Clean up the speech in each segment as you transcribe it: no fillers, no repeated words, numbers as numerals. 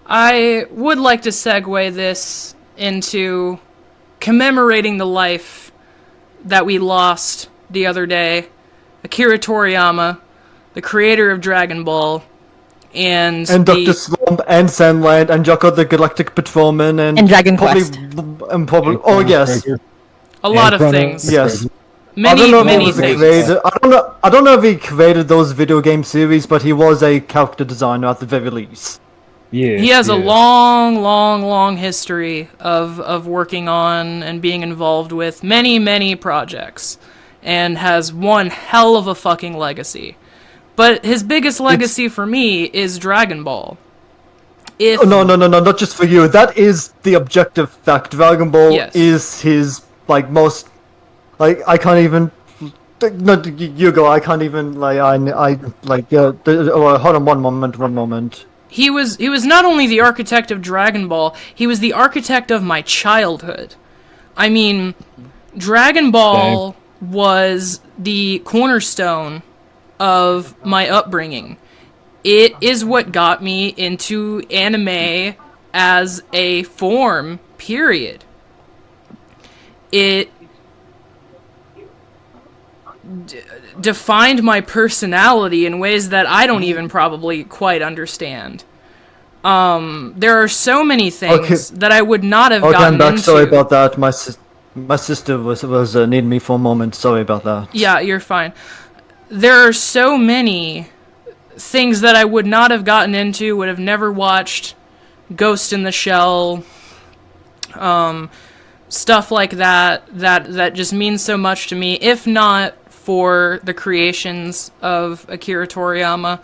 I would like to segue this into commemorating the life that we lost the other day. Akira Toriyama, the creator of Dragon Ball, and Dr. Slump, and Sandland, and Yoko the Galactic Patrolman, and Dragon probably, Quest. And probably, oh yes, a lot of things. yes. Many, many things. I don't know if he created those video game series, but he was a character designer at the very least. Yeah, he has a long history of working on and being involved with many projects, and has one hell of a fucking legacy. But his biggest legacy for me is Dragon Ball. No, not just for you. That is the objective fact. Dragon Ball is his, most... I can't even... No, you go. I can't even, hold on one moment. He was not only the architect of Dragon Ball, he was the architect of my childhood. I mean, Dragon Ball was the cornerstone of my upbringing. It is what got me into anime as a form, period. It defined my personality in ways that I don't even probably quite understand. There are so many things that I would not have gotten into. Sorry about that. My sister was needing me for a moment. Sorry about that. Yeah, you're fine. There are so many things that I would not have gotten into, would have never watched. Ghost in the Shell, stuff like that just means so much to me, if not for the creations of Akira Toriyama.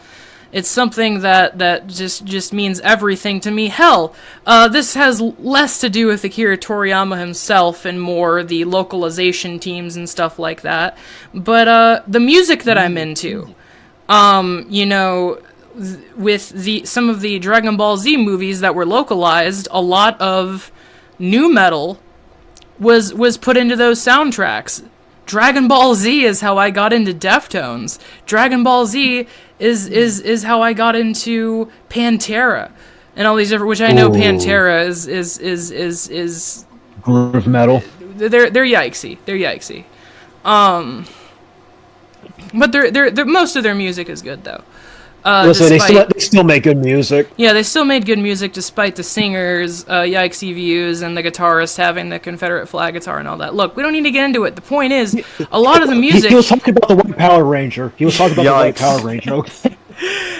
It's something that just means everything to me. Hell, this has less to do with Akira Toriyama himself and more the localization teams and stuff like that. But the music that I'm into, with some of the Dragon Ball Z movies that were localized, a lot of nu metal was put into those soundtracks. Dragon Ball Z is how I got into Deftones. Dragon Ball Z is how I got into Pantera and all these different, which I know Pantera is groove metal. They're yikesy. They're yikesy. But they're most of their music is good though. Listen, they still make good music. Yeah, they still made good music despite the singer's yikesy views and the guitarist having the Confederate flag guitar and all that. Look, we don't need to get into it. The point is, a lot of the music... He was talking about the White Power Ranger. The White Power Ranger. Okay.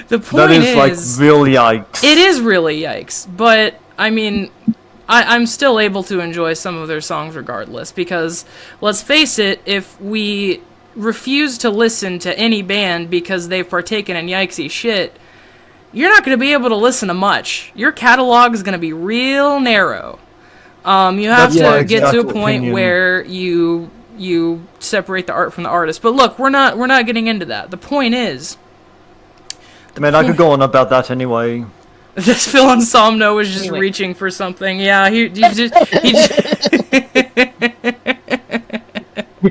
The point is... real yikes. It is really yikes, but, I mean... I'm still able to enjoy some of their songs regardless, because, let's face it, if we refuse to listen to any band because they've partaken in yikesy shit, you're not going to be able to listen to much. Your catalog is going to be real narrow. You have to get to a point where you separate the art from the artist. But look, we're not getting into that. The point is... I could go on about that anyway. This Phil Insomno was just reaching for something. Yeah, he just... He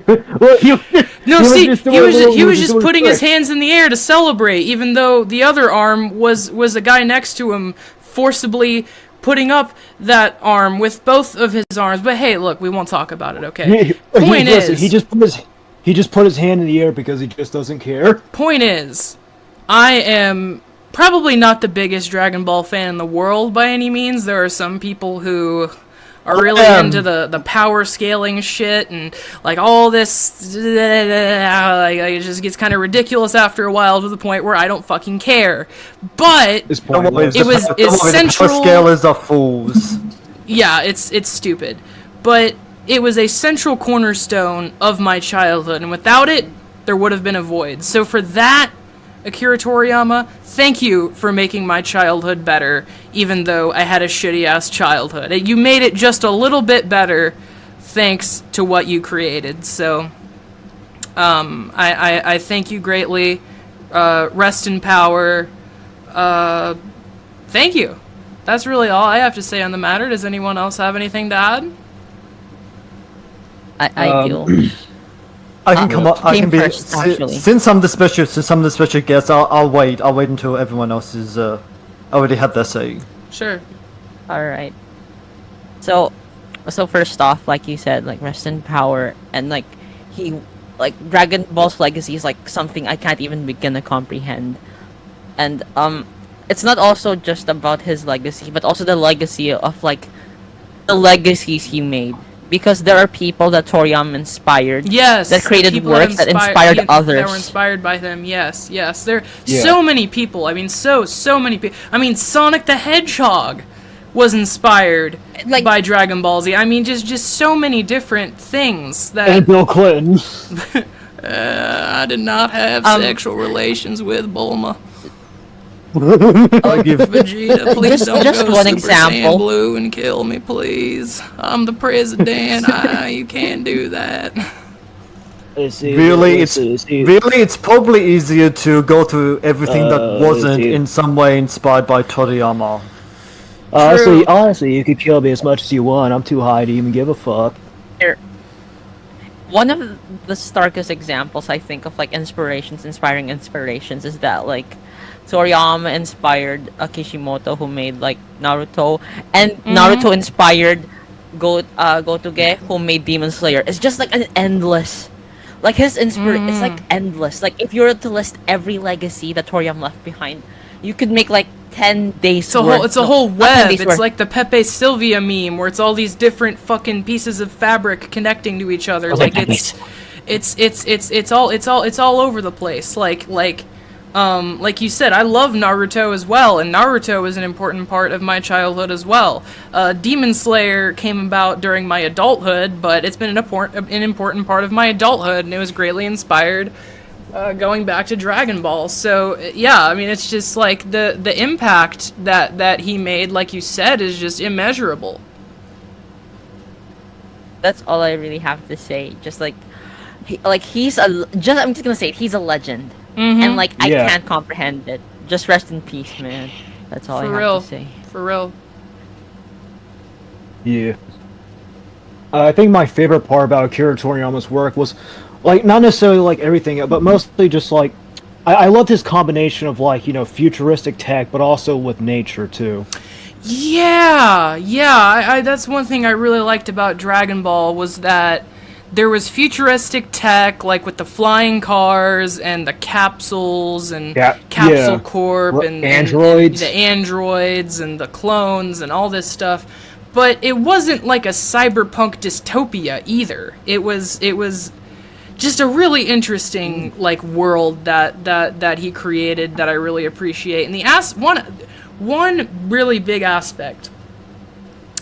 was just putting his hands in the air to celebrate, even though the other arm was a guy next to him forcibly putting up that arm with both of his arms. But hey, look, we won't talk about it, okay? Point is, he just put his hand in the air because he just doesn't care. Point is, I am probably not the biggest Dragon Ball fan in the world by any means. There are some people who are really into the power scaling shit and like all this, it just gets kind of ridiculous after a while to the point where I don't fucking care. But it was essential. The scalers are fools. Yeah, it's stupid, but it was a central cornerstone of my childhood, and without it, there would have been a void. So for that, Akira Toriyama, thank you for making my childhood better, even though I had a shitty-ass childhood. You made it just a little bit better thanks to what you created. So, I thank you greatly. Rest in power. Thank you. That's really all I have to say on the matter. Does anyone else have anything to add? I do. I can come up. I can be since I'm the special guest. I'll wait. I'll wait until everyone else is already had their say. Sure. All right. So first off, like you said, like rest in power, and like he, like Dragon Ball's legacy is like something I can't even begin to comprehend, and it's not also just about his legacy, but also the legacy of like the legacies he made. Because there are people that Toriyama inspired. Yes. That created works that inspired others. That were inspired by him. Yes. There are so many people. I mean, so many people. I mean, Sonic the Hedgehog was inspired by Dragon Ball Z. I mean, just so many different things that. And Bill Clinton. I did not have sexual relations with Bulma. I'll give Vegeta, please don't just go one Super example. Saiyan Blue and kill me, please. I'm the president. You can't do that. Really, it's probably easier to go through everything that wasn't in some way inspired by Toriyama. Honestly, you could kill me as much as you want. I'm too high to even give a fuck. One of the starkest examples I think of like inspiring inspirations is that like Toriyama inspired Kishimoto, who made like Naruto, and Naruto inspired Gotoge, who made Demon Slayer. It's just like an endless, like his it's like endless. Like if you were to list every legacy that Toriyama left behind, you could make like 10 days worth. It's a whole web. It's like the Pepe Sylvia meme, where it's all these different fucking pieces of fabric connecting to each other. Like it's all over the place. Like you said, I love Naruto as well, and Naruto is an important part of my childhood as well. Demon Slayer came about during my adulthood, but it's been an important part of my adulthood, and it was greatly inspired going back to Dragon Ball. So yeah, I mean, it's just like the impact that he made, like you said, is just immeasurable. That's all I really have to say. Just like I'm just gonna say it, he's a legend. And like I can't comprehend it. Just rest in peace, man. That's all I have to say. For real. Yeah. I think my favorite part about Akira Toriyama's work was, like, not necessarily like everything, but mostly just like I loved his combination of like, you know, futuristic tech, but also with nature too. Yeah. I that's one thing I really liked about Dragon Ball, was that there was futuristic tech, like with the flying cars and the capsules and Capsule Corp and androids, and the androids and the clones and all this stuff. But it wasn't like a cyberpunk dystopia either. It was just a really interesting like world that he created that I really appreciate. And one really big aspect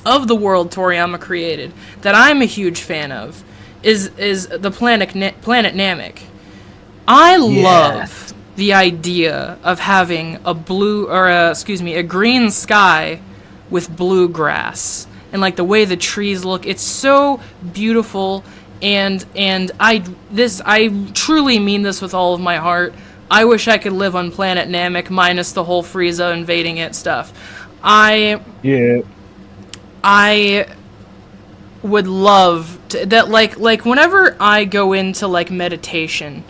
of the world Toriyama created that I'm a huge fan of is the planet Namek. I love the idea of having a green sky with blue grass, and like the way the trees look. It's so beautiful, and I truly mean this with all of my heart. I wish I could live on planet Namek minus the whole Frieza invading it stuff. I would love to, that like whenever I go into like meditation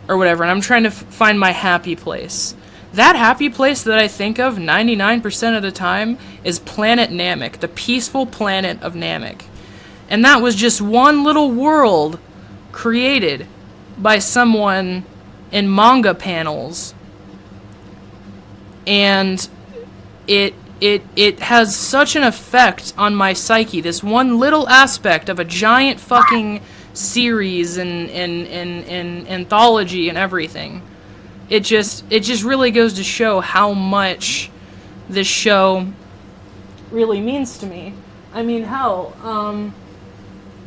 or whatever, and I'm trying to find my happy place, that happy place that I think of 99% of the time is planet Namek, the peaceful planet of Namek. And that was just one little world created by someone in manga panels, and it has such an effect on my psyche. This one little aspect of a giant fucking series and anthology and everything. It just really goes to show how much this show really means to me. I mean, hell,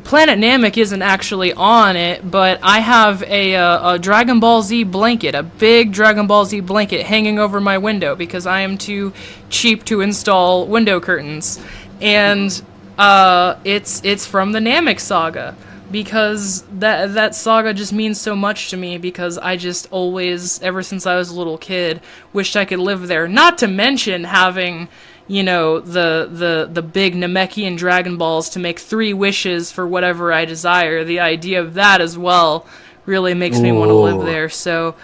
Planet Namek isn't actually on it, but I have a Dragon Ball Z blanket, a big Dragon Ball Z blanket hanging over my window because I am too cheap to install window curtains. And it's from the Namek saga, because that saga just means so much to me, because I just always, ever since I was a little kid, wished I could live there. Not to mention having, you know, the big Namekian Dragon Balls to make 3 wishes for whatever I desire. The idea of that as well really makes me want to live there. So,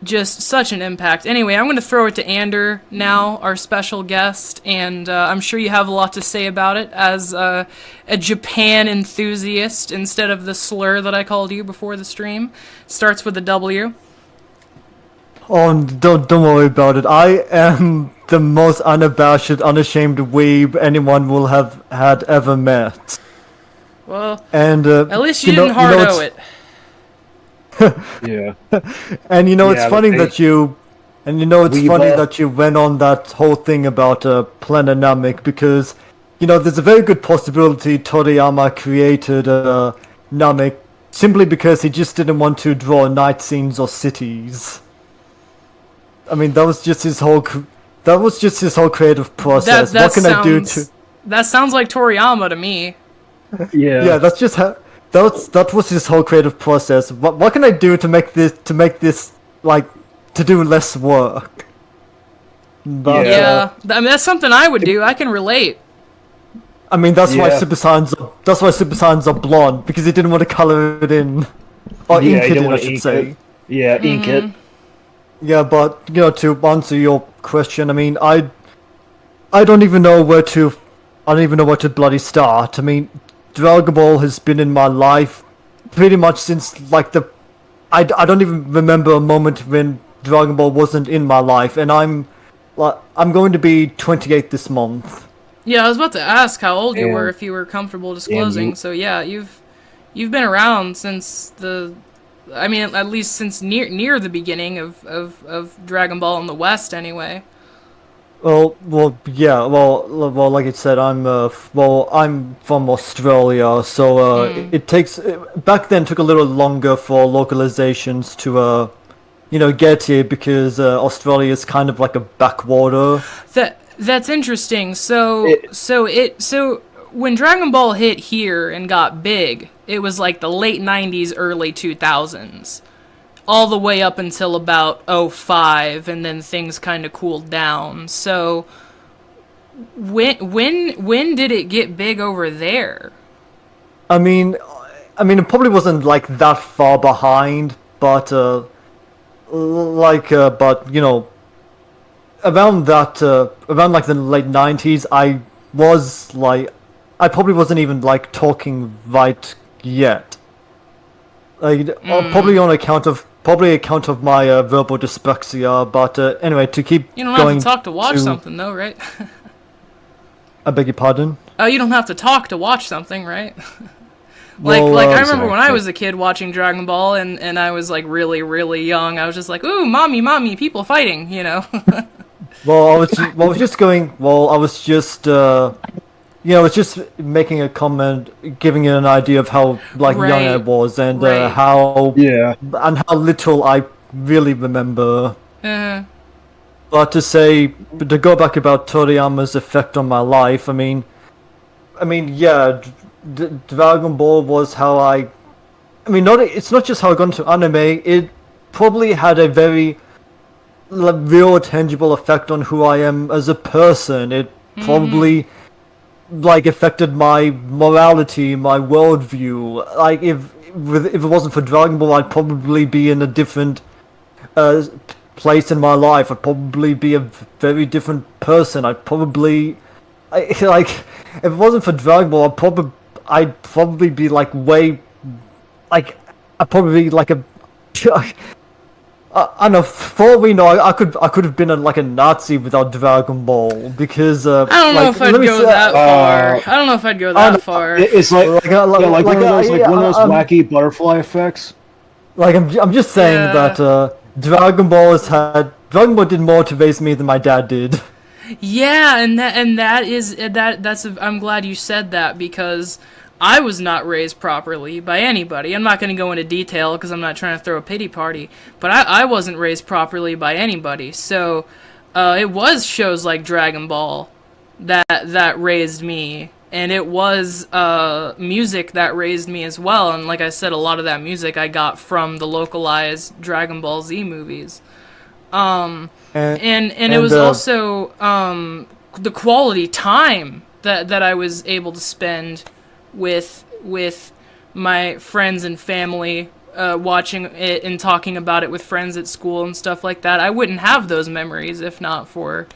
just such an impact. Anyway, I'm going to throw it to Ander now, our special guest, and I'm sure you have a lot to say about it as a Japan enthusiast instead of the slur that I called you before the stream. Starts with a W. Oh, don't worry about it. I am the most unabashed, unashamed weeb anyone will have had ever met. Well, and at least you didn't hard O it. Yeah. And it's funny that you went on that whole thing about Planonamic, because there's a very good possibility Toriyama created Namek simply because he just didn't want to draw night scenes or cities. I mean, that was just his whole creative process. What can I do to? That sounds like Toriyama to me. Yeah. Yeah, that's just how. That was his whole creative process. What can I do to make this like to do less work? But, yeah, I mean that's something I would do. I can relate. I mean that's why Super Saiyans are blonde, because he didn't want to color it in, or ink it in, I should say. Yeah, ink it. Yeah, but to answer your question, I mean I don't even know where to bloody start. I mean, Dragon Ball has been in my life pretty much since like I don't even remember a moment when Dragon Ball wasn't in my life, and I'm going to be 28 this month. Yeah, I was about to ask how old you were, if you were comfortable disclosing. So yeah, you've been around since at least since near the beginning of Dragon Ball in the West, anyway. Yeah. Well, like I said, I'm from Australia, so it takes back then took a little longer for localizations to get here, because Australia is kind of like a backwater. That's interesting. So when Dragon Ball hit here and got big, it was like the late 90s, early 2000s. All the way up until about 2005, and then things kind of cooled down. So, when did it get big over there? I mean, it probably wasn't like that far behind, but around like the late 90s, I probably wasn't even like talking right yet. Probably on account of my verbal dyslexia, but anyway, to keep you don't going have to talk to watch something though, right? I beg your pardon? Oh, you don't have to talk to watch something, right? I remember when I was a kid watching Dragon Ball, and I was like really, really young. I was just like, ooh, mommy, people fighting, Well, I was just making a comment, giving it an idea of how young I was, and how little I really remember. But to go back about Toriyama's effect on my life, I mean, Dragon Ball was how it's not just how I got into anime. It probably had a very real, tangible effect on who I am as a person. It probably affected my morality, my worldview. Like if it wasn't for Dragon Ball, I'd probably be in a different place in my life. I'd probably be a very different person. If it wasn't for Dragon Ball, I'd probably be I'd probably be like a I don't know. For all we know, I could have been a Nazi without Dragon Ball, because I don't know if I'd go that far. I don't know if I'd go that far. It's one of those wacky butterfly effects. I'm just saying that Dragon Ball did more to raise me than my dad did. Yeah, that's I'm glad you said that, because I was not raised properly by anybody. I'm not going to go into detail because I'm not trying to throw a pity party, but I wasn't raised properly by anybody. So it was shows like Dragon Ball that raised me, and it was music that raised me as well. And like I said, a lot of that music I got from the localized Dragon Ball Z movies. And it was also the quality time that I was able to spend with my friends and family watching it and talking about it with friends at school and stuff like that. I wouldn't have those memories if not for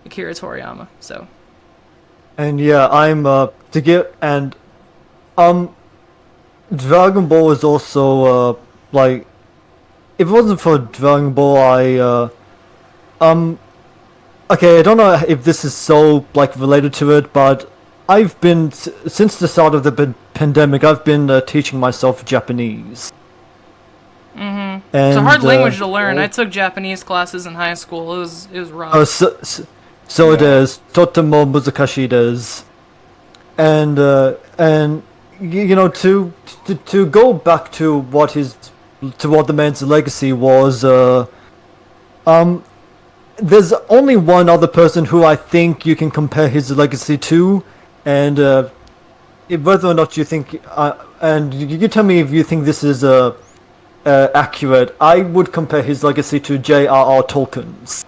Akira Toriyama. So. And yeah, I'm to get and Dragon Ball is also like if it wasn't for Dragon Ball, okay, I don't know if this is so like related to it, but I've been since the start of the pandemic. I've been teaching myself Japanese. Mm-hmm. And, It's a hard language to learn. I took Japanese classes in high school. It was rough. So it is. Totemo muzakashi desu. And you know to go back to what the man's legacy was. There's only one other person who I think you can compare his legacy to, and whether or not you think, and you tell me if you think this is accurate. I would compare his legacy to J.R.R. Tolkien's.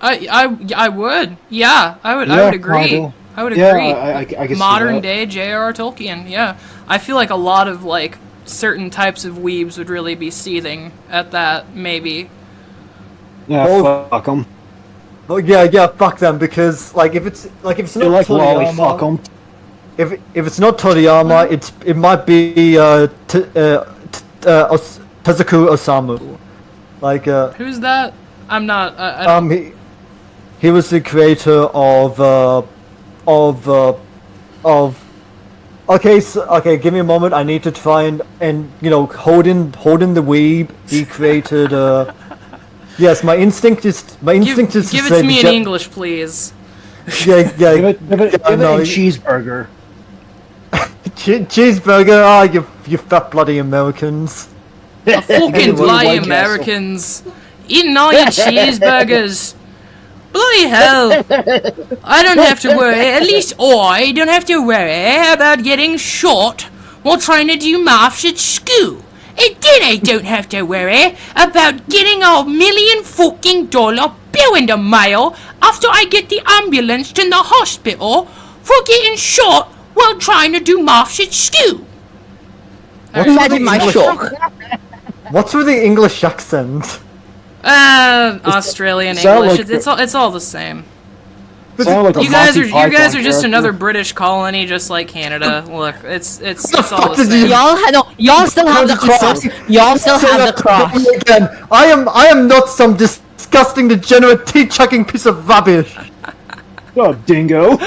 I would. Yeah, I would agree. I would agree. Yeah, I can see Modern that. day J.R.R. Tolkien. Yeah, I feel like a lot of like certain types of weebs would really be seething at that. Maybe. Yeah, fuck them. Oh yeah, fuck them, because like if it's They not like lolly, Toriyama, fuck them. if it's not Toriyama, it might be Tezuka Osamu. Like Who's that? I'm not. I don't, he was the creator of okay, give me a moment. I need to find and holding the weeb. He created yes, my instinct is give to it say to me in the English, please. Yeah, Give it no, a cheeseburger. cheeseburger. You fat bloody Americans. A fucking Anyone bloody White Castle. Americans eating all your cheeseburgers. Bloody hell! I don't have to worry. At least I don't have to worry about getting shot while trying to do maths at school. And then I don't have to worry about getting a $1 million fucking bill in the mail after I get the ambulance to the hospital for getting shot while trying to do maths at school. Imagine my shock. What's with the English accent? Australian sound English. like It's all the same. Sound like a You guys Monty are Python just character. another British colony, just like Canada. Look, it's all fuck the did same. you- Y'all still have the cross. Y'all still have the cross. Again, I am not some disgusting, degenerate, tea-chucking piece of rubbish. Oh, dingo.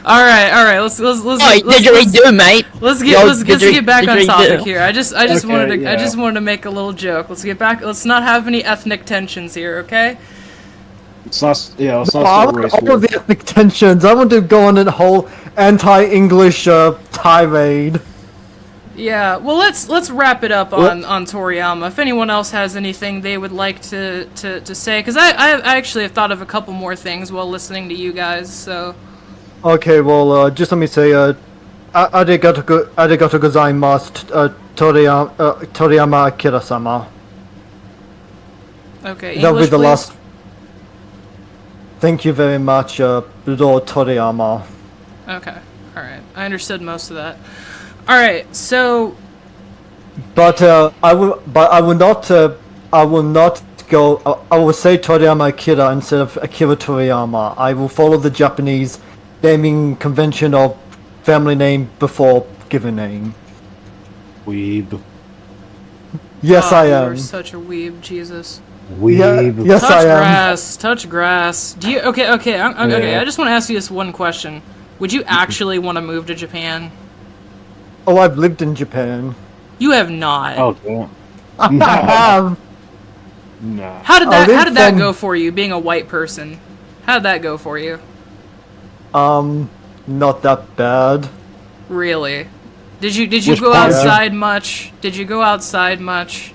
All right. Let's Oh, didgeridoo, mate. let's Yo, get back on topic didgeridoo. here. I just Okay, wanted to make a little joke. Let's get back. Let's not have any ethnic tensions here, okay? It's not. Yeah, it's I not want race all war. of the ethnic tensions. I want to go on a whole anti-English tirade. Yeah. Well, let's wrap it up on Toriyama. If anyone else has anything they would like to say, because I actually have thought of a couple more things while listening to you guys. So. Okay, well, just let me say, arigato gozaimasu, Toriyama Akira-sama. Okay. That'll be English, the please. last. Thank you very much, Lord Toriyama. Okay. All right. I understood most of that. All right. So. But I will not go. I will say Toriyama Akira instead of Akira Toriyama. I will follow the Japanese naming convention of family name before given name. Weeb. Yes, Oh, I You're am. such a weeb, Jesus. Weeb. Yes, Touch I am. grass. Touch grass. Do you? Okay. Okay. Okay. Yeah. I just want to ask you this one question. Would you actually want to move to Japan? Oh, I've lived in Japan. You have not. Oh, damn. I have. Nah. How did that? lived How did that from- go for you? Being a white person. How did that go for you? Not that bad. Really? Did you Which go part? outside much? Did you go outside much?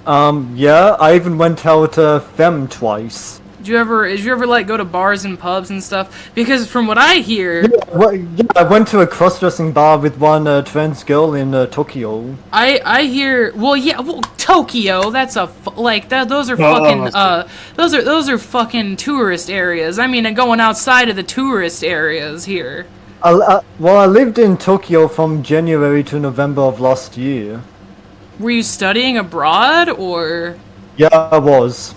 Yeah, I even went out Fem twice. Did you ever like go to bars and pubs and stuff? Because from what I hear, Well, yeah, I went to a cross-dressing bar with one trans girl in Tokyo. I hear, well, Tokyo, that's those are fucking those are fucking tourist areas. I mean, going outside of the tourist areas here. Well, I lived in Tokyo from January to November of last year. Were you studying abroad, or? Yeah, I was.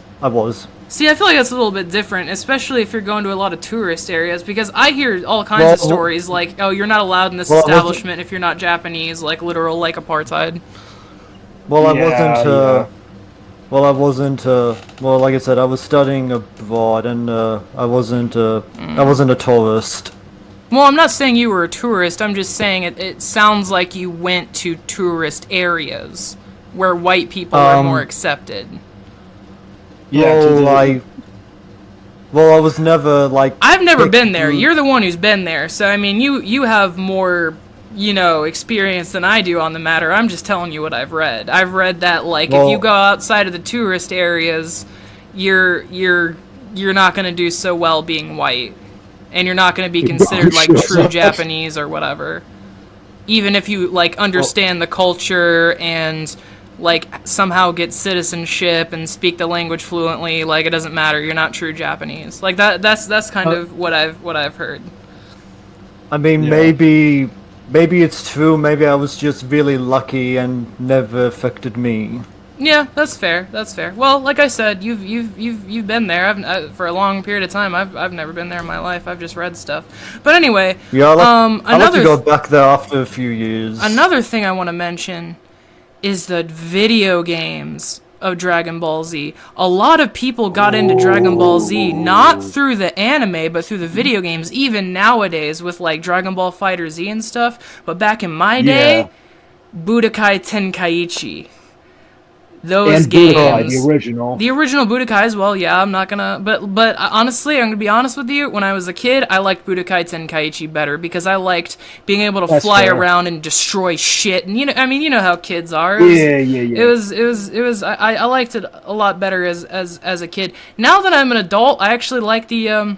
See, I feel like that's a little bit different, especially if you're going to a lot of tourist areas, because I hear all kinds of stories like, oh, you're not allowed in this establishment if you're not Japanese, like literal, like apartheid. Well, I wasn't. Well, like I said, I was studying abroad, and I wasn't a tourist. Well, I'm not saying you were a tourist, I'm just saying it sounds like you went to tourist areas where white people are more accepted. Yeah, Well, I was never, like... I've never been there. You're the one who's been there, so, I mean, you have more, experience than I do on the matter. I'm just telling you what I've read. I've read that, like, if you go outside of the tourist areas, you're not gonna do so well being white. And you're not gonna be considered, like, true Japanese or whatever. Even if you, like, understand the culture and... like, somehow get citizenship and speak the language fluently, like, it doesn't matter, you're not true Japanese. Like, that's kind of what I've heard. I mean, maybe it's true, maybe I was just really lucky and never affected me. Yeah, that's fair, Well, like I said, you've been there. For a long period of time. I've never been there in my life, I've just read stuff. But anyway, yeah, I'd like to go back there after a few years. Another thing I want to mention is the video games of Dragon Ball Z. A lot of people got into Dragon Ball Z not through the anime, but through the video games, even nowadays with like Dragon Ball Fighter Z and stuff. But back in my day, Budokai Tenkaichi. Those games. Budokai, the original Budokai as well. Yeah, I'm not gonna. But honestly, I'm gonna be honest with you. When I was a kid, I liked Budokai Tenkaichi better because I liked being able to fly around and destroy shit. And you know how kids are. It was. I liked it a lot better as a kid. Now that I'm an adult, I actually like the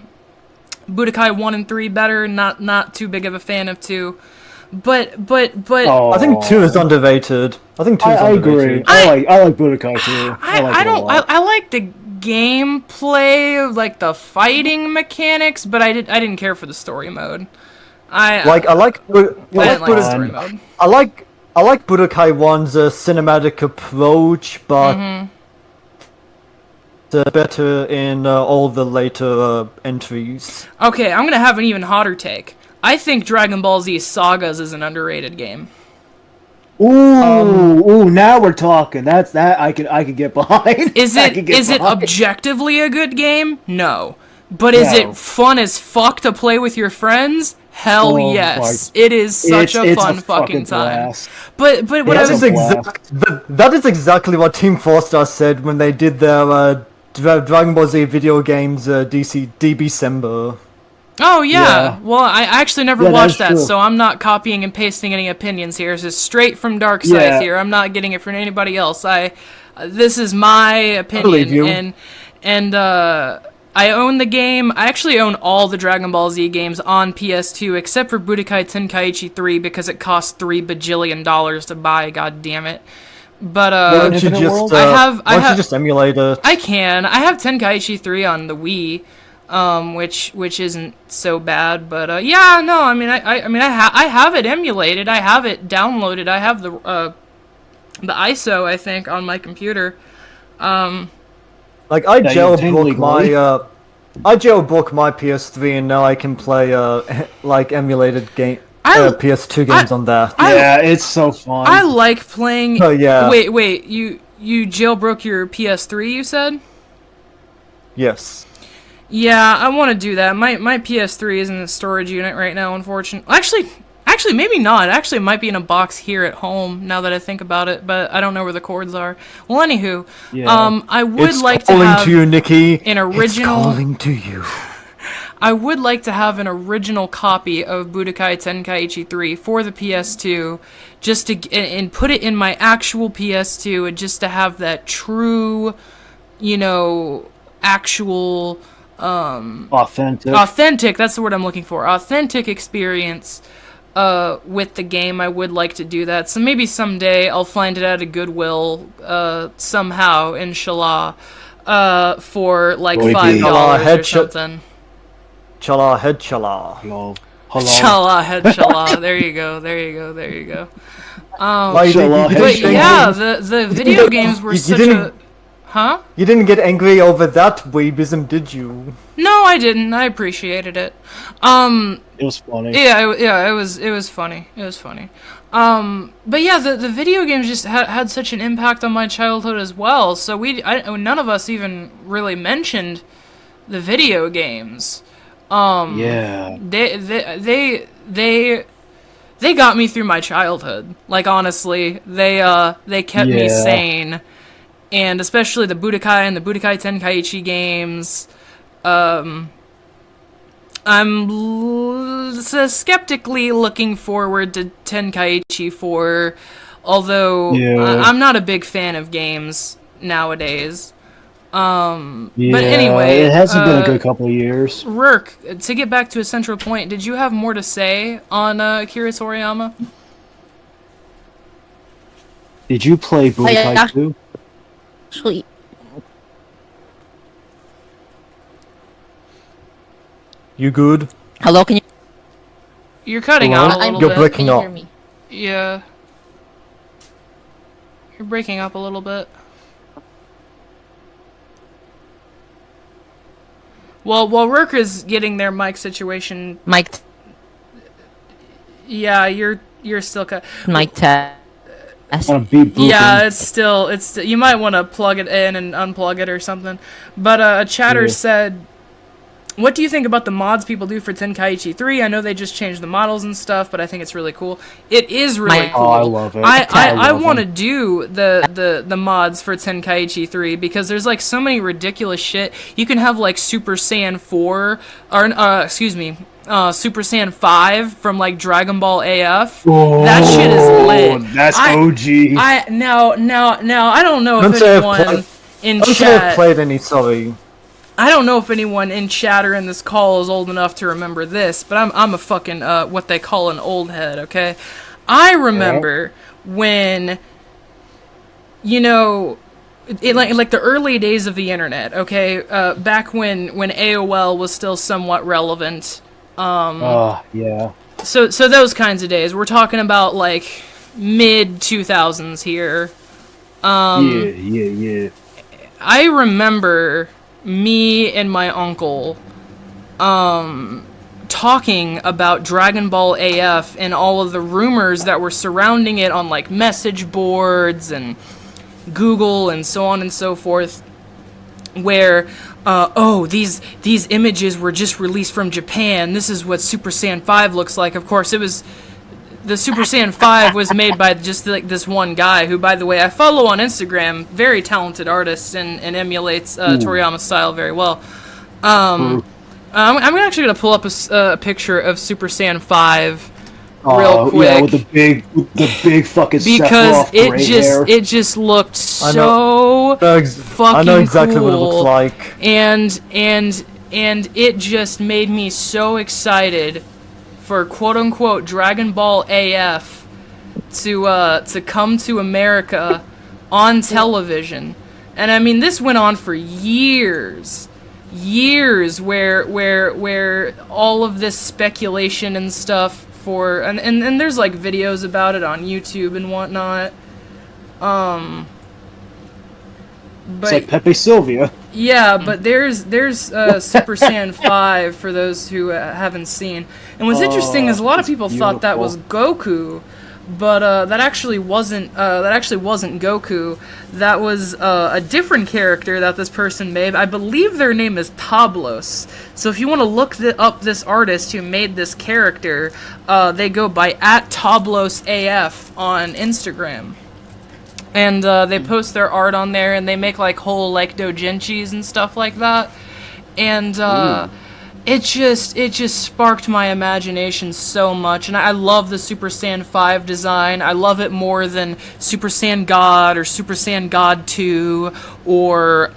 Budokai 1 and 3 better. Not too big of a fan of 2. But I think 2 is underrated. I think 2 is underrated. I agree. I like Budokai too. I like the gameplay of like the fighting mechanics, but I didn't care for the story mode. I like the story mode. I like Budokai 1's cinematic approach, but better in all the later entries. Okay, I'm gonna have an even hotter take. I think Dragon Ball Z Sagas is an underrated game. Ooh, now we're talking. That I could get behind. Is it objectively a good game? No. But is it fun as fuck to play with your friends? Hell yes. It is such a fun fucking time. Blast. But what that is exactly what Team 4-Star said when they did their Dragon Ball Z video games DBcember. Oh, yeah. Well, I actually never watched that, so I'm not copying and pasting any opinions here. This is straight from Darkscythe here. I'm not getting it from anybody else. This is my opinion. And I own the game. I actually own all the Dragon Ball Z games on PS2, except for Budokai Tenkaichi 3, because it costs $3 bajillion to buy, god damn it. But why don't you just emulate it? I can. I have Tenkaichi 3 on the Wii. Which isn't so bad, but yeah, no, I mean, I have it emulated, I have it downloaded, I have the ISO, I think, on my computer. Like I jailbroke my PS3, and now I can play like emulated game. PS2 games on that. It's so fun. I like playing. Oh yeah. Wait, you jailbroke your PS3? You said? Yes. Yeah, I want to do that. My PS3 is in the storage unit right now, unfortunately. Actually, maybe not. Actually, it might be in a box here at home, now that I think about it, but I don't know where the cords are. Well, anywho, I would like to have to you, Nikki. An original... It's calling to you. I would like to have an original copy of Budokai Tenkaichi 3 for the PS2, just to and put it in my actual PS2, and just to have that true, actual... authentic, that's the word I'm looking for, authentic experience with the game. I would like to do that, so maybe someday I'll find it at a Goodwill somehow, inshallah, for like $5 or something. Chala head chala. Hello. Shala head shala. There you go. There you go. There you go. Like, Shala you head But didn't- yeah, the video games were you such didn't- a. Huh? You didn't get angry over that weebism, did you? No, I didn't. I appreciated it. It was funny. Yeah, it was funny. It was funny. But yeah, the video games just had such an impact on my childhood as well. So none of us even really mentioned the video games. Yeah. They got me through my childhood. Like, honestly, they kept me Yeah. sane. And especially the Budokai and the Budokai Tenkaichi games. I'm skeptically looking forward to Tenkaichi 4, although Yeah. I'm not a big fan of games nowadays. Yeah, But anyway, it hasn't been a good couple of years. Rourke, to get back to a central point, did you have more to say on Akira Toriyama? Did you play Budokai 2? Actually, You good? hello, can you? You're cutting Hello? out a little You're bit. breaking Can you up. hear me? Yeah. You're breaking up a little bit. Well, while Rourke is getting their mic situation, Mic, yeah, you're still cut. mic test. Want to beat Budokai? Yeah, it's still you might want to plug it in and unplug it or something. But a chatter Yeah. said, "What do you think about the mods people do for Tenkaichi 3? I know they just changed the models and stuff, but I think it's really cool. It is really cool. Oh, I love it. I love want to them. do the mods for Tenkaichi 3 because there's like so many ridiculous shit. You can have like Super Saiyan 4 or Super Saiyan 5 from like Dragon Ball AF. That shit is lit. That's I- OG. Now I don't know if Don't say I've anyone in I don't think I've chat played any, sorry. I don't know if anyone in chat or in this call is old enough to remember this, but I'm a fucking what they call an old head, okay? I remember when, you know, like the early days of the internet, okay? Back when AOL was still somewhat relevant. Yeah. So those kinds of days. We're talking about like mid 2000s here. Yeah. I remember me and my uncle talking about Dragon Ball AF and all of the rumors that were surrounding it on like message boards and Google and so on and so forth, where these images were just released from Japan. This is what Super Saiyan 5 looks like. Of course, it was the Super Saiyan 5 was made by just like this one guy who, by the way, I follow on Instagram. Very talented artist and emulates Toriyama's style very well. I'm actually gonna pull up a picture of Super Saiyan 5 real quick. Yeah, with the big fucking because Sephiroth gray hair. it just looked I know. so fucking I know exactly what it cool. looks like. And it just made me so excited for quote unquote Dragon Ball AF to come to America on television. And I mean, this went on for years where all of this speculation and stuff and there's like videos about it on YouTube and whatnot. But It's like Pepe Sylvia. yeah, but there's Super Saiyan 5 for those who haven't seen. And what's interesting is a lot of it's people thought that was Goku, but that actually wasn't Goku. That was a different character that this person made. I believe their name is Tablos. So if you want to look up this artist who made this character, they go by @TablosAF on Instagram. And they post their art on there, and they make like whole like doujinshis and stuff like that. And it just sparked my imagination so much. And I love the Super Saiyan 5 design. I love it more than Super Saiyan God or Super Saiyan God 2 or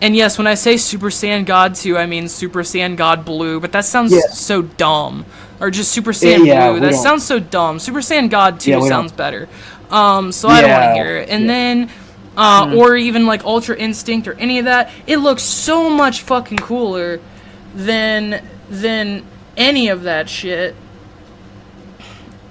and yes, when I say Super Saiyan God 2, I mean Super Saiyan God Blue, but that sounds so dumb. Or just Super Saiyan Blue. That sounds so dumb. Super Saiyan God 2 sounds better. So I don't want to hear it. And then, or even like Ultra Instinct or any of that, it looks so much fucking cooler than any of that shit.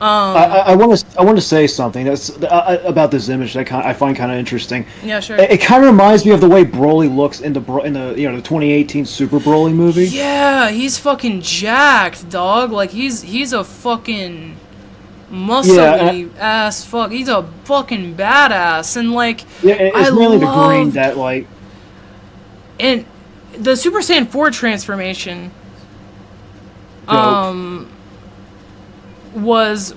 I want to say something that's about this image that I find kind of interesting. Yeah, sure. It kind of reminds me of the way Broly looks in the 2018 Super Broly movie. Yeah, he's fucking jacked, dog. Like he's a fucking muscly ass fuck. He's a fucking badass, and like it's mainly the green that like. And the Super Saiyan 4 transformation, was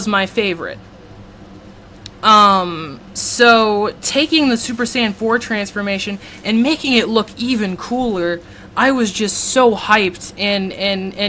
my favorite. So taking the Super Saiyan 4 transformation and making it look even cooler, I was just so hyped. And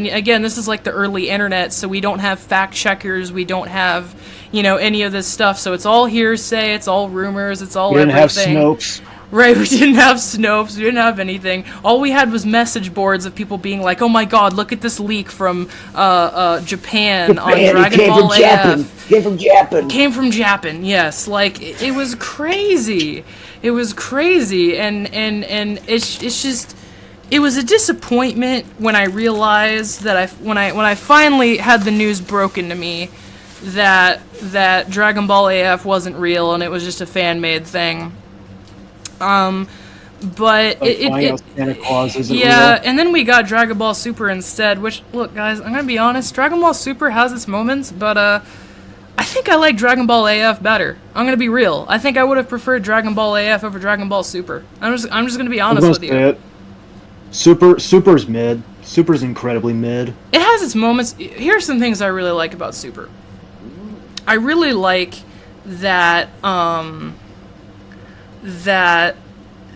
again, this is like the early internet, so we don't have fact checkers, we don't have, any of this stuff. So it's all hearsay, it's all rumors, it's all everything. We didn't have Snopes. Right, we didn't have Snopes, we didn't have anything. All we had was message boards of people being like, "Oh my god, look at this leak from Japan on Dragon Ball AF." Came from Japan, yes. Like, it was crazy. It was crazy, and it's just... It was a disappointment when I realized that when I finally had the news broken to me that Dragon Ball AF wasn't real and it was just a fan-made thing. But Santa Claus isn't real. and then we got Dragon Ball Super instead, which, look guys, I'm gonna be honest, Dragon Ball Super has its moments, but I think I like Dragon Ball AF better. I'm gonna be real. I think I would have preferred Dragon Ball AF over Dragon Ball Super. I'm just gonna be honest with you. Super's mid. Super's incredibly mid. It has its moments. Here's some things I really like about Super. I really like that that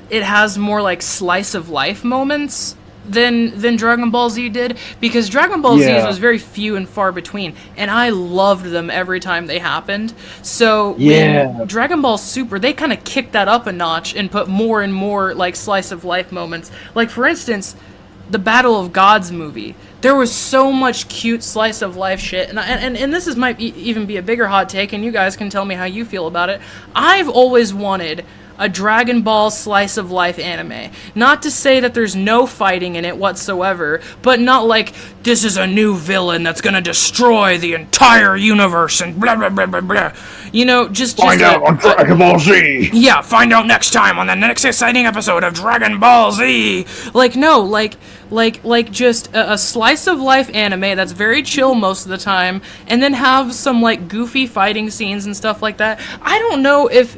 it has more like slice of life moments than Dragon Ball Z did, because Dragon Ball Z was very few and far between, and I loved them every time they happened. So when Dragon Ball Super, they kind of kicked that up a notch and put more and more like slice of life moments. Like, for instance, the Battle of Gods movie. There was so much cute slice of life shit, and this might even be a bigger hot take, and you guys can tell me how you feel about it. I've always wanted a Dragon Ball slice of life anime. Not to say that there's no fighting in it whatsoever, but not like, this is a new villain that's gonna destroy the entire universe and blah blah blah blah blah. Just find out on Dragon Ball Z. Yeah, find out next time on the next exciting episode of Dragon Ball Z. Like, no, like just a slice of life anime that's very chill most of the time, and then have some like goofy fighting scenes and stuff like that. I don't know if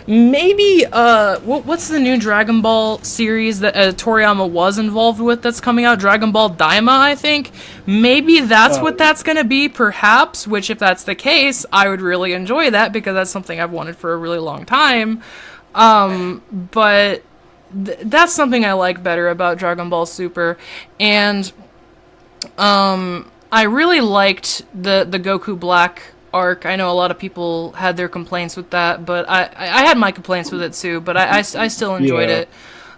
maybe what's the new Dragon Ball series that Toriyama was involved with that's coming out? Dragon Ball Daima, I think. Maybe that's what that's gonna be, perhaps. Which, if that's the case, I would really enjoy that, because that's something I've wanted for a really long time. But that's something I like better about Dragon Ball Super, and I really liked the Goku Black arc. I know a lot of people had their complaints with that, but I had my complaints with it too, but I still enjoyed it.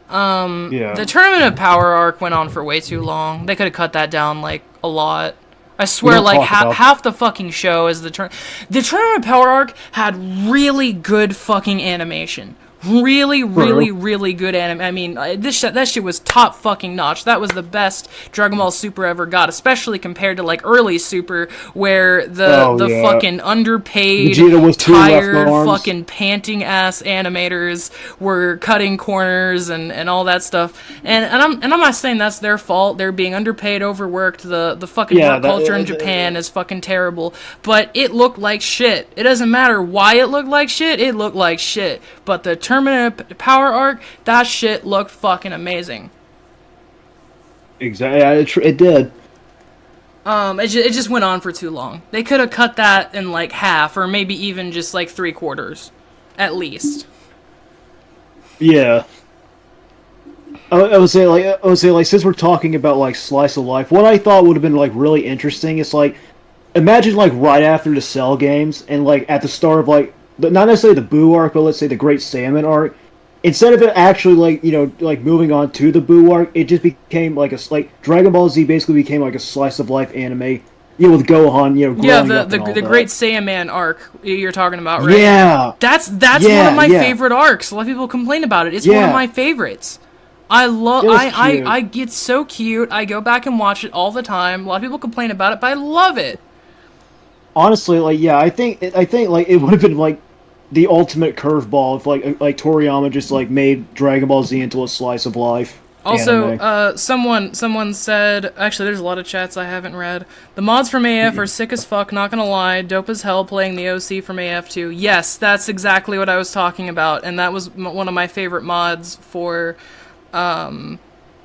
The Tournament of Power arc went on for way too long. They could have cut that down like a lot. I swear, like half the fucking show is the Tournament of Power arc had really good fucking animation. Really good anime. I mean, that shit was top fucking notch. That was the best Dragon Ball Super ever got, especially compared to like early Super, where the fucking underpaid, tired, fucking panting ass animators were cutting corners and all that stuff. And I'm not saying that's their fault. They're being underpaid, overworked. The fucking work culture in Japan is fucking terrible. But it looked like shit. It doesn't matter why it looked like shit. It looked like shit. But the Tournament of Power arc, that shit looked fucking amazing. Exactly, it did. It just went on for too long. They could have cut that in like half, or maybe even just like 3/4, at least. Yeah. I would say like since we're talking about like slice of life, what I thought would have been like really interesting is like, imagine like right after the Cell games and like at the start of like, not necessarily the Buu arc, but let's say the Great Salmon arc. Instead of it actually like moving on to the Buu arc, it just became like Dragon Ball Z basically became like a slice of life anime. With Gohan, growing up and all the that. Great Saiyaman arc you're talking about, right? Yeah. That's one of my favorite arcs. A lot of people complain about it. It's one of my favorites. I get so cute. I go back and watch it all the time. A lot of people complain about it, but I love it. Honestly, like, yeah, I think like it would have been like the ultimate curveball if like Toriyama just like made Dragon Ball Z into a slice of life. Also, anime. someone said, actually, there's a lot of chats I haven't read. The mods from AF are sick as fuck, not gonna lie. Dope as hell playing the OC from AF too. Yes, that's exactly what I was talking about, and that was one of my favorite mods for Tenkaichi.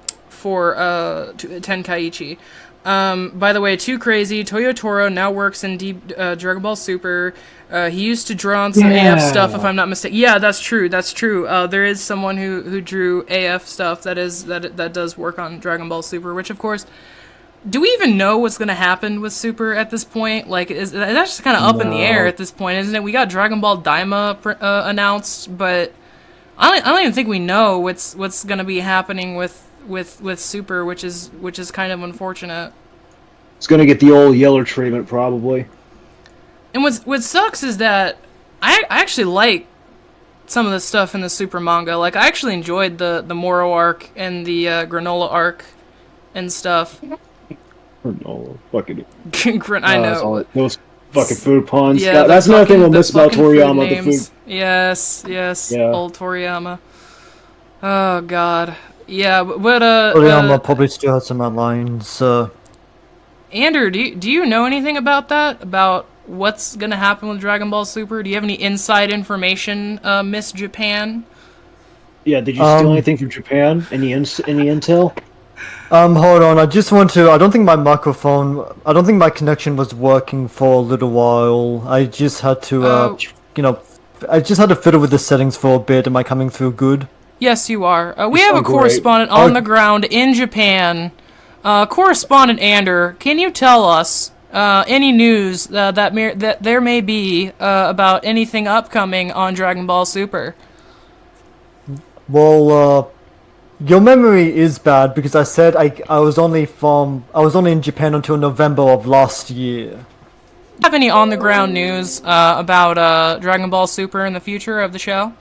By the way, too crazy. Toyo Toro now works in Dragon Ball Super. He used to draw on some AF stuff, if I'm not mistaken. Yeah, that's true. That's true. There is someone who drew AF stuff that does work on Dragon Ball Super, which of course, do we even know what's going to happen with Super at this point? Like, that's just kind of up in the air at this point, isn't it? We got Dragon Ball Daima announced, but I don't even think we know what's going to be happening with Super, which is kind of unfortunate. It's gonna get the old Yeller treatment probably. And what sucks is that I actually like some of the stuff in the Super manga. Like, I actually enjoyed the Moro arc and the Granola arc and stuff. Granola, fucking. I know. Those fucking food puns. Yeah, that's another thing we'll miss about Toriyama. The food. Yes, yeah. Old Toriyama. Oh God. Yeah, but Toriyama probably still has some lines. Andrew, do you know anything about that? About what's gonna happen with Dragon Ball Super? Do you have any inside information, Miss Japan? Yeah, did you steal anything from Japan? Any intel? Hold on. I just want to. I don't think my connection was working for a little while. I just had to, I just had to fiddle with the settings for a bit. Am I coming through good? Yes, you are. We have a correspondent on the ground in Japan. Correspondent Ander, can you tell us any news that there may be about anything upcoming on Dragon Ball Super? Well, your memory is bad because I said I was only in Japan until November of last year. Have any on the ground news about Dragon Ball Super in the future of the show?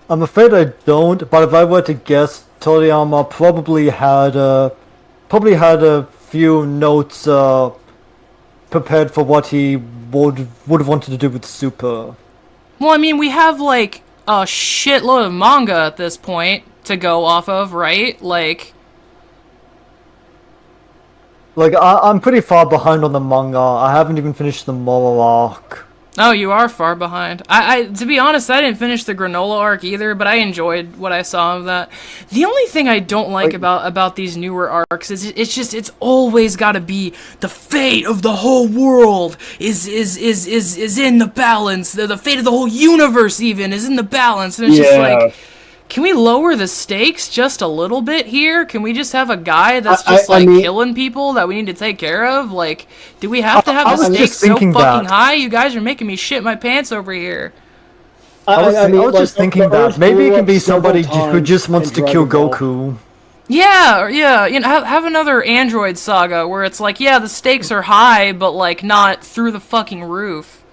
I'm afraid I don't, but if I were to guess, Toriyama probably had a few notes prepared for what he would have wanted to do with Super. Well, I mean, we have like a shitload of manga at this point to go off of, right? Like I'm pretty far behind on the manga. I haven't even finished the Moro arc. Oh, you are far behind. I to be honest, I didn't finish the Granola arc either, but I enjoyed what I saw of that. The only thing I don't like about these newer arcs is it's always got to be the fate of the whole world is in the balance. The fate of the whole universe even is in the balance, and it's just like, can we lower the stakes just a little bit here? Can we just have a guy that's just killing people that we need to take care of? Like, do we have to have the stakes so fucking high? You guys are making me shit my pants over here. I was just thinking that maybe it can be somebody who just wants to kill Goku. Yeah, you know, have another Android saga where it's like, yeah, the stakes are high, but like not through the fucking roof.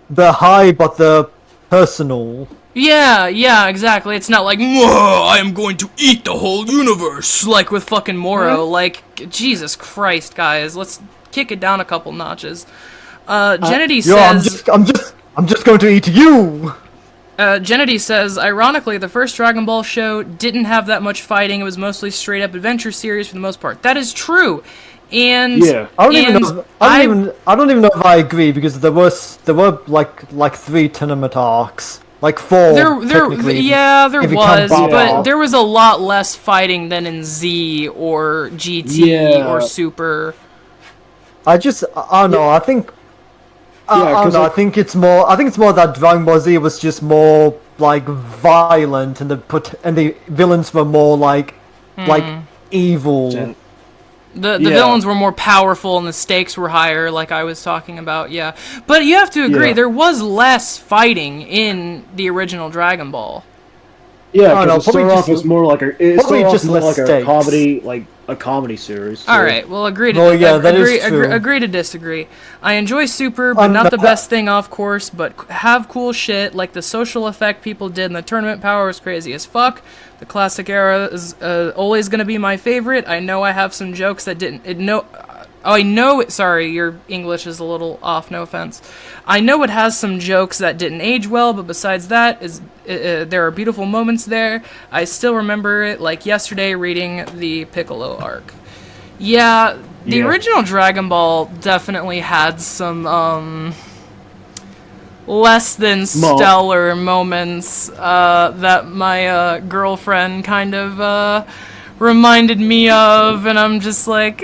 They're high, but they're personal. Yeah, exactly. It's not like, I am going to eat the whole universe, like with fucking Moro. Like, Jesus Christ, guys, let's kick it down a couple notches. Gennady says, I'm just going to eat you. Gennady says, ironically, the first Dragon Ball show didn't have that much fighting. It was mostly straight up adventure series for the most part. That is true. And I don't even know if I agree because there were like 3 tournament arcs. Like 4, technically. Yeah, there was, but there was a lot less fighting than in Z or GT or Super. I don't know. I think it's more that Dragon Ball Z was just more like violent, and the villains were more like evil. The villains were more powerful and the stakes were higher, like I was talking about, yeah. But you have to agree, there was less fighting in the original Dragon Ball. Yeah, Oh, no, because it started probably off just- as more like probably just less like a stakes. comedy, series. So. All right, well, agree to Well, yeah, that is true. agree to disagree. I enjoy Super, but not no, the best thing, of course. But have cool shit like the social effect people did in the tournament. Power is crazy as fuck. The classic era is always gonna be my favorite. I know I have some jokes that didn't. I know. Sorry, your English is a little off. No offense. I know it has some jokes that didn't age well, but besides that, there are beautiful moments there. I still remember it like yesterday reading the Piccolo arc. Yeah, the original Dragon Ball definitely had some less than stellar moments that my girlfriend kind of reminded me of, and I'm just like,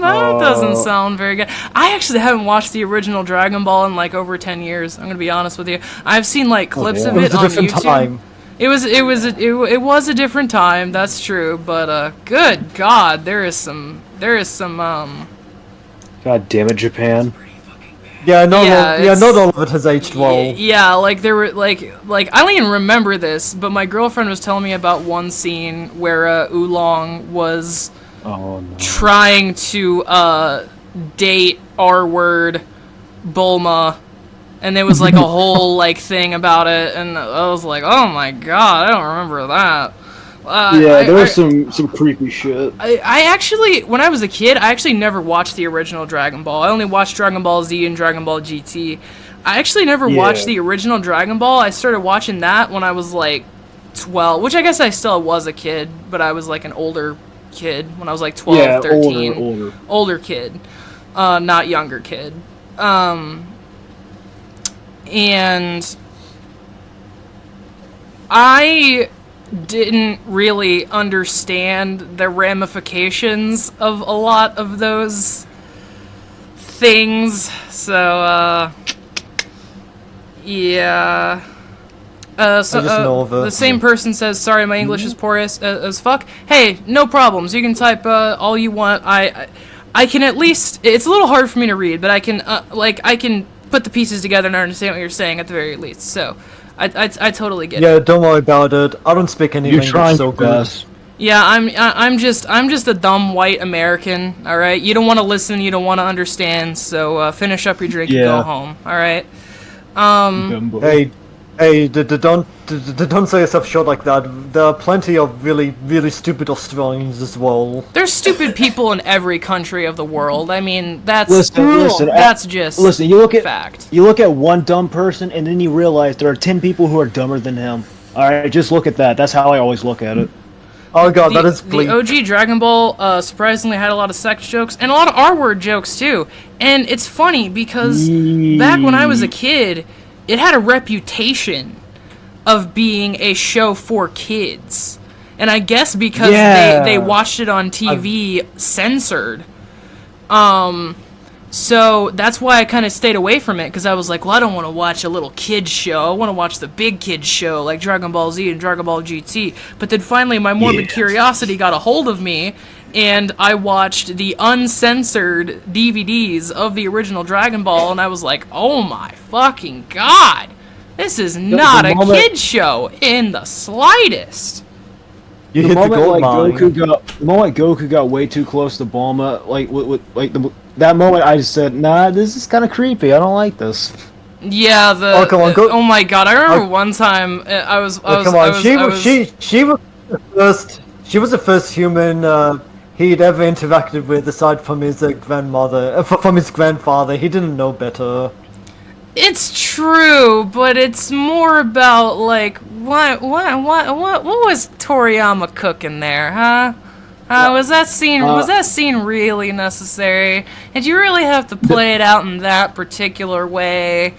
that doesn't sound very good. I actually haven't watched the original Dragon Ball in like over 10 years. I'm gonna be honest with you. I've seen like clips of It it was a on different YouTube. time. It was a different time. That's true. But good God, there is some God damn it, Japan. Yeah, not it's- not all of it has aged well. Yeah, like there were like I don't even remember this, but my girlfriend was telling me about one scene where Oolong was Oh no. trying to date R-word Bulma, and there was like a whole like thing about it, and I was like, oh my god, I don't remember that. Yeah, there was some creepy shit. I actually, when I was a kid, I actually never watched the original Dragon Ball. I only watched Dragon Ball Z and Dragon Ball GT. I actually never watched the original Dragon Ball. I started watching that when I was like 12, which I guess I still was a kid, but I was like an older kid when I was like 12, 13. Older kid, not younger kid. And I didn't really understand the ramifications of a lot of those things, so yeah. The same person says, sorry, my English is poor as fuck. Hey, no problems, you can type all you want. I can at least, it's a little hard for me to read, but I can I can put the pieces together and understand what you're saying at the very least, so I totally get it. Yeah, don't worry about it. I don't speak any You're language trying so your good. best. Yeah, I'm just a dumb white American. All right, you don't want to listen, you don't want to understand. So finish up your drink and go home. All right. Hey, don't sell yourself short like that. There are plenty of really stupid Australians as well. There's stupid people in every country of the world. I mean, that's Listen, that's just you look at fact. You look at one dumb person, and then you realize there are 10 people who are dumber than him. All right, just look at that. That's how I always look at it. Oh god, that is The bleak. OG Dragon Ball surprisingly had a lot of sex jokes and a lot of R-word jokes too. And it's funny because back when I was a kid, it had a reputation of being a show for kids. And I guess because they watched it on TV censored. So that's why I kind of stayed away from it, because I was like, well, I don't want to watch a little kid's show. I want to watch the big kid's show, like Dragon Ball Z and Dragon Ball GT. But then finally my morbid curiosity got a hold of me, and I watched the uncensored DVDs of the original Dragon Ball, and I was like, oh my fucking god! This is not a kid's show in the slightest! You The hit the moment gold like mine. Goku got way too close to Bulma, that moment I just said, nah, this is kind of creepy. I don't like this. Yeah, Oh, come on, oh my god! I remember one time I was She was the first human he'd ever interacted with aside from his grandmother, from his grandfather. He didn't know better. It's true, but it's more about like what was Toriyama cooking there, huh? Was that scene really necessary? Did you really have to play it out in that particular way?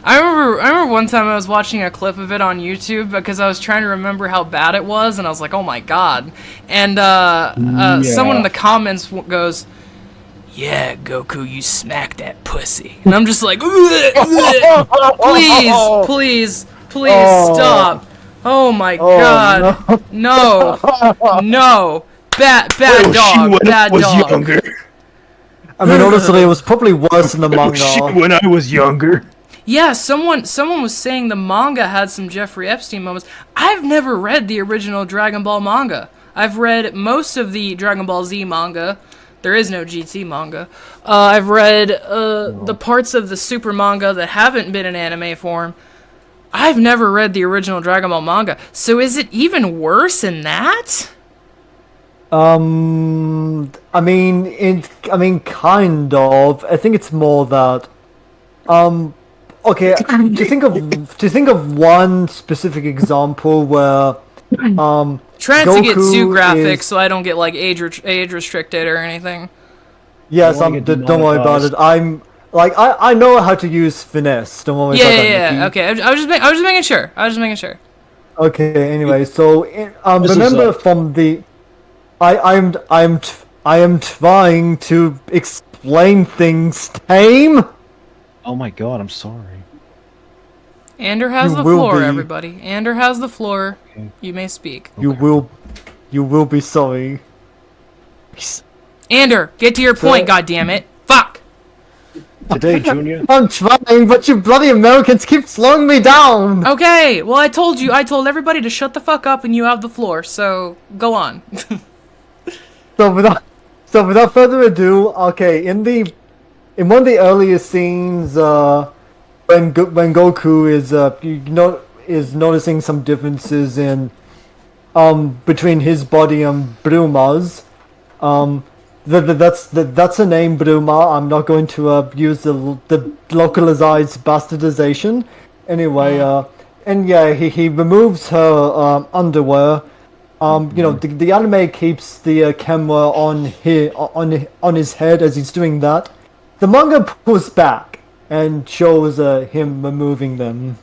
I remember one time I was watching a clip of it on YouTube because I was trying to remember how bad it was, and I was like, oh my god. And someone in the comments goes, yeah, Goku, you smacked that pussy. And I'm just like, please, stop. Oh my god. No. Bad dog. Bad dog. Younger. I mean, honestly, it was probably worse in the manga. When I was younger. Yeah, someone was saying the manga had some Jeffrey Epstein moments. I've never read the original Dragon Ball manga. I've read most of the Dragon Ball Z manga. There is no GT manga. I've read the parts of the Super manga that haven't been in anime form. I've never read the original Dragon Ball manga. So is it even worse than that? I mean, kind of. I think it's more that. Okay. To think of one specific example where. Trying to get Goku too graphic is- so I don't get like age restricted or anything. Yes, Don't wanna get don't worry about it. I know how to use finesse. Don't worry about that. Yeah. Nikki. Okay, I was just making sure. Okay. Anyway, so This is, remember from the, I am trying to explain things tame. Oh my god, I'm sorry. Ander has You the will floor, be. everybody. Ander has the floor. Okay. You may speak. You will be sorry. Ander, get to your point, goddammit. Fuck! Today, Junior. I'm trying, but you bloody Americans keep slowing me down. Okay, well I told everybody to shut the fuck up and you have the floor, so go on. So without further ado, okay, in one of the earliest scenes, when Goku is noticing some differences in between his body and Bruma's, that's the name Bruma. I'm not going to use the localized bastardization. Anyway, and yeah, he removes her underwear. The anime keeps the camera on his head as he's doing that. The manga pulls back and shows him removing them.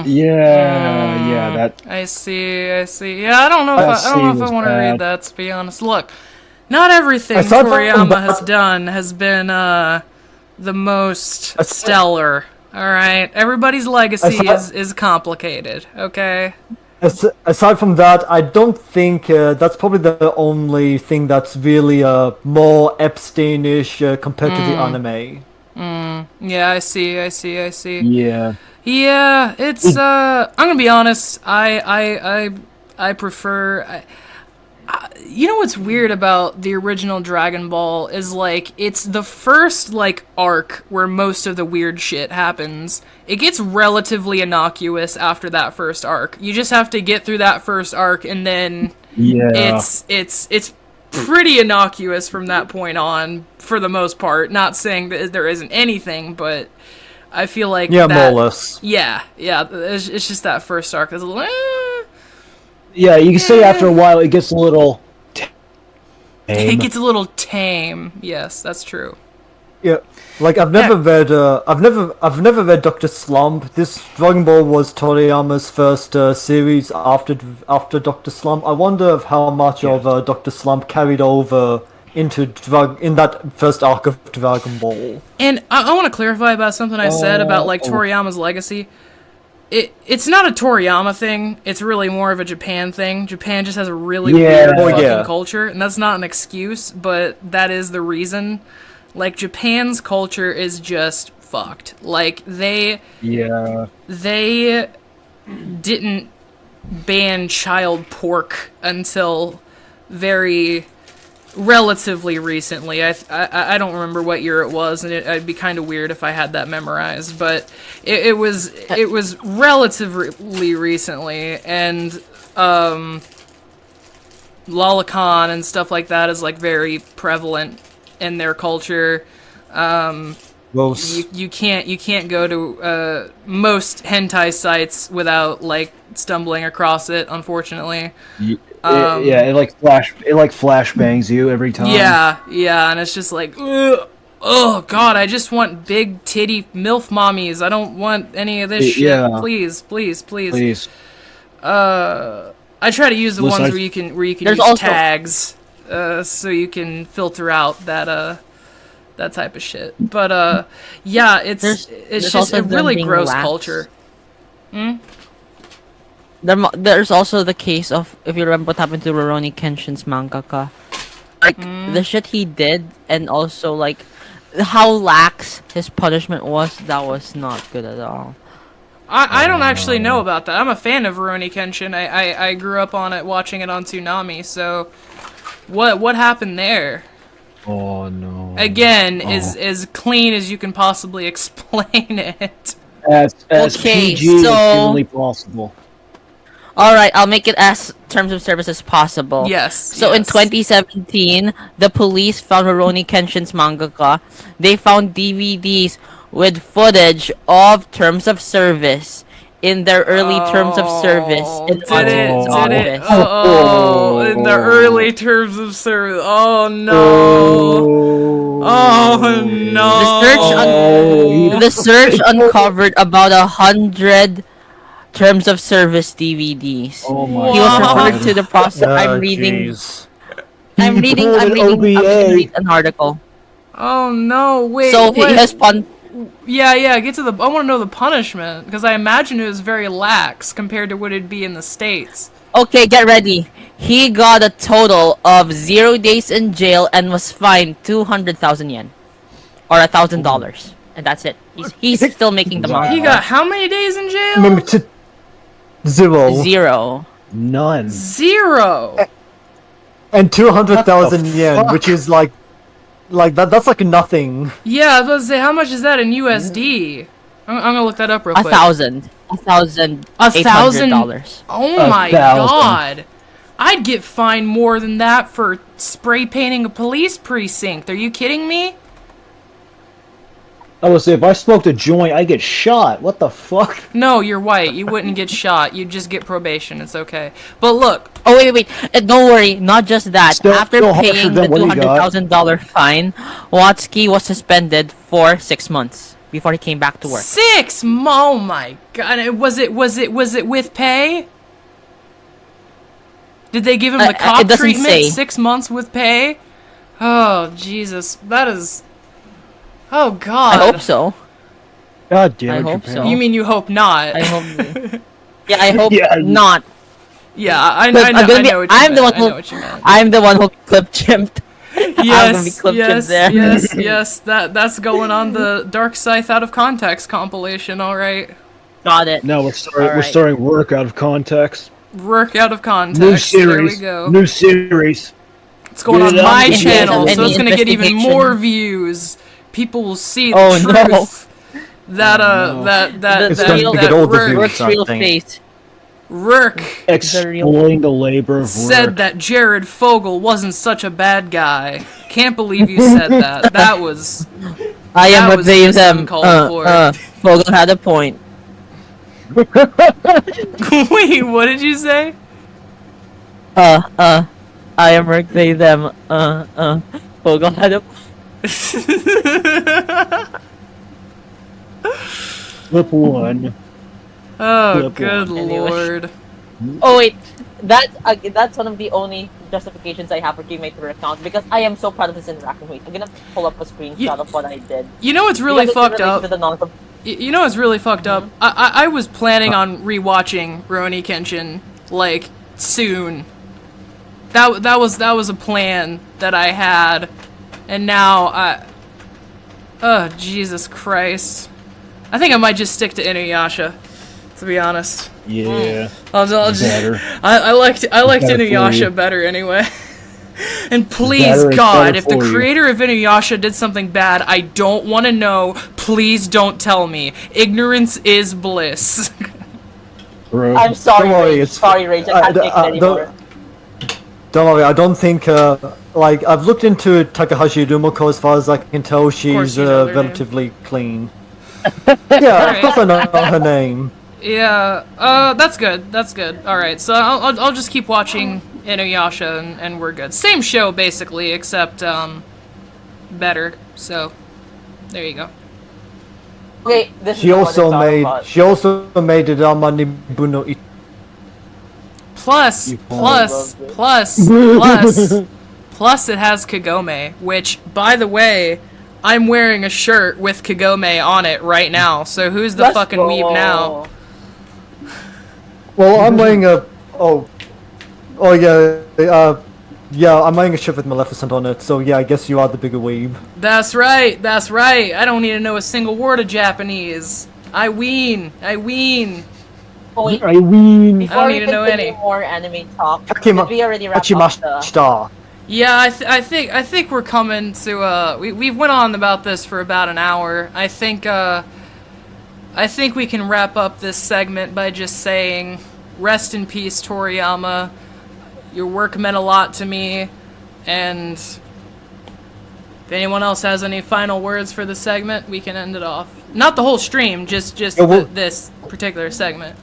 Yeah, that. I see. Yeah, I don't know if That I don't know if scene I was want to read bad. that, to be honest. Look, not everything Aside from Toriyama that- has done has been the most stellar. All right, everybody's legacy is complicated. Okay. Aside from that, I don't think that's probably the only thing that's really more Epsteinish compared to the anime. Yeah, I see. Yeah. Yeah, it's I'm gonna be honest. I prefer. You know what's weird about the original Dragon Ball is like it's the first like arc where most of the weird shit happens. It gets relatively innocuous after that first arc. You just have to get through that first arc and then Yeah. it's pretty innocuous from that point on for the most part. Not saying that there isn't anything, but I feel like Yeah, that, more or less. Yeah. It's just that first arc is a little. Yeah, you can say after a while it gets a little. It gets a little tame. Yes, that's true. Yeah, like I've never read Dr. Slump. This Dragon Ball was Toriyama's first series after Dr. Slump. I wonder how much of Dr. Slump carried over into in that first arc of Dragon Ball. And I want to clarify about something I said about like Toriyama's legacy. It's not a Toriyama thing. It's really more of a Japan thing. Japan just has a really weird fucking culture, and that's not an excuse, but that is the reason. Like Japan's culture is just fucked. Like they didn't ban child pork until very relatively recently. I don't remember what year it was, and it'd be kind of weird if I had that memorized, but it was relatively recently, and lolicon and stuff like that is like very prevalent in their culture. You can't go to most hentai sites without like stumbling across it, unfortunately. It like flashbangs you every time. Yeah, and it's just like, ugh, oh god, I just want big titty MILF mommies. I don't want any of this shit. Yeah. Please. Please. I try to use the Listen, ones where you can There's use also- tags, so you can filter out that type of shit. But yeah, it's There's just also a them really being gross lax. culture. There's also the case of, if you remember what happened to Rurouni Kenshin's mangaka. Like, the shit he did, and also, like, how lax his punishment was, that was not good at all. I don't actually know about that. I'm a fan of Rurouni Kenshin. I grew up on it, watching it on Toonami. So, what happened there? Oh no. Again, as clean as you can possibly explain it. As Okay, PG as so- humanly possible. Alright, I'll make it as terms of service as possible. Yes. So in yes. 2017, the police found Rurouni Kenshin's mangaka. They found DVDs with footage of terms of service in their early terms of service. In Did it? Watson's Did it? office. Oh, in the early terms of service. Oh no. Oh no. The search uncovered about 100 terms of service DVDs. Oh my He was Wow. referred to the process. I'm reading. Jeez. I'm reading. pulled I'm an reading. I'm OBA. gonna read an article. Oh no. Wait. So what? he has Yeah. Get to the. I want to know the punishment because I imagine it was very lax compared to what it'd be in the States. Okay, get ready. He got a total of 0 days in jail and was fined 200,000 yen, or $1,000, and that's it. He's still making the Wow. money. He got how many days in jail? Remember to 0 0. None. 0. and 200,000 What the yen, fuck? which is like that. That's like nothing. Yeah, I was about to say, how much is that in USD? I'm gonna look that up real quick. $1,000. $1,800. Oh A my thousand. god. I'd get fined more than that for spray painting a police precinct. Are you kidding me? I would say if I smoked a joint, I get shot. What the fuck? No, you're white. You wouldn't get shot. You'd just get probation. It's okay. But look, Oh wait. Don't worry. Not just that. Still After harsher paying than the what he got. $200,000 fine, Watsky was suspended for 6 months before he came back to work. 6. Oh my god. And was it with pay? Did they give him the it cop doesn't treatment? say. 6 months with pay? Oh Jesus, that is. Oh God. I hope so. God damn it, I hope Japan. so. You mean you hope not? I hope. Yeah, I hope Yeah. not. Yeah, I Look, know. I'm gonna I be- know what you I'm the meant. one I know who- what you meant. I'm the one who clip chimped. I'm gonna be Yes, clip yes, chimped there. yes. That's going on the Darkscythe out of context compilation. All right, Got it. No, we're starting. We're Alright. starting work out of context. work out of context. New There series. we go. New series. It's going on Get it my on. channel, Any so it's gonna get even investigation. more views. People will see the Oh, no. truth. That no. that It's that going to get all the Rourke- views. Work's real something. face. Rourke Exploiting the labor of said work. that Jared Fogle wasn't such a bad guy. Can't believe you said that. That was. I am That what was they just them. uncalled for. Vogel had a point. Wait, what did you say? I am work they them. Vogel had a. Flip one. Oh, Flip good one. Anyway. lord. Oh wait, that's one of the only justifications I have for keeping my Twitter account because I am so proud of this interaction. Wait, I'm gonna pull up a screenshot of what I did. You know what's really Because it's fucked related up? to the non- You know what's really fucked up? I was planning on rewatching Rurouni Kenshin like soon. That was a plan that I had, and now oh Jesus Christ! I think I might just stick to Inuyasha, to be honest. Yeah. I'll just, Better. I liked Better for Inuyasha you. better anyway. And please, Better is God, better if the for you. creator of Inuyasha did something bad, I don't want to know. Please don't tell me. Ignorance is bliss. Bro. I'm sorry, Don't worry, Rage. it's- Sorry, Rage. I can't take it anymore. Don't worry, I don't think, like, I've looked into Takahashi Rumiko as far as I can tell, course she's you know their name. relatively clean. Yeah, of course I know her name. Yeah, that's good. That's good. All right, so I'll just keep watching Inuyasha and we're good. Same show basically, except better. So there you go. Okay, this She is also what made, about. she also made the Ramani Buno It. Plus, You plus, love it. plus, plus, plus, it has Kagome, which, by the way, I'm wearing a shirt with Kagome on it right now. So who's the Let's fucking go. weeb now? Well, I'm wearing a, oh yeah, Yeah, I'm wearing a shirt with Maleficent on it, so yeah, I guess you are the bigger weeb. That's right. That's right. I don't need to know a single word of Japanese. I ween. Oh, wait, I mean, I before don't we need to know continue any. more anime talk, Hakima- did we already wrap up Hachimashita. Yeah, I think we're coming to we've went on about this for about an hour. I think we can wrap up this segment by just saying rest in peace, Toriyama. Your work meant a lot to me, and if anyone else has any final words for the segment, we can end it off. Not the whole stream, just this particular segment.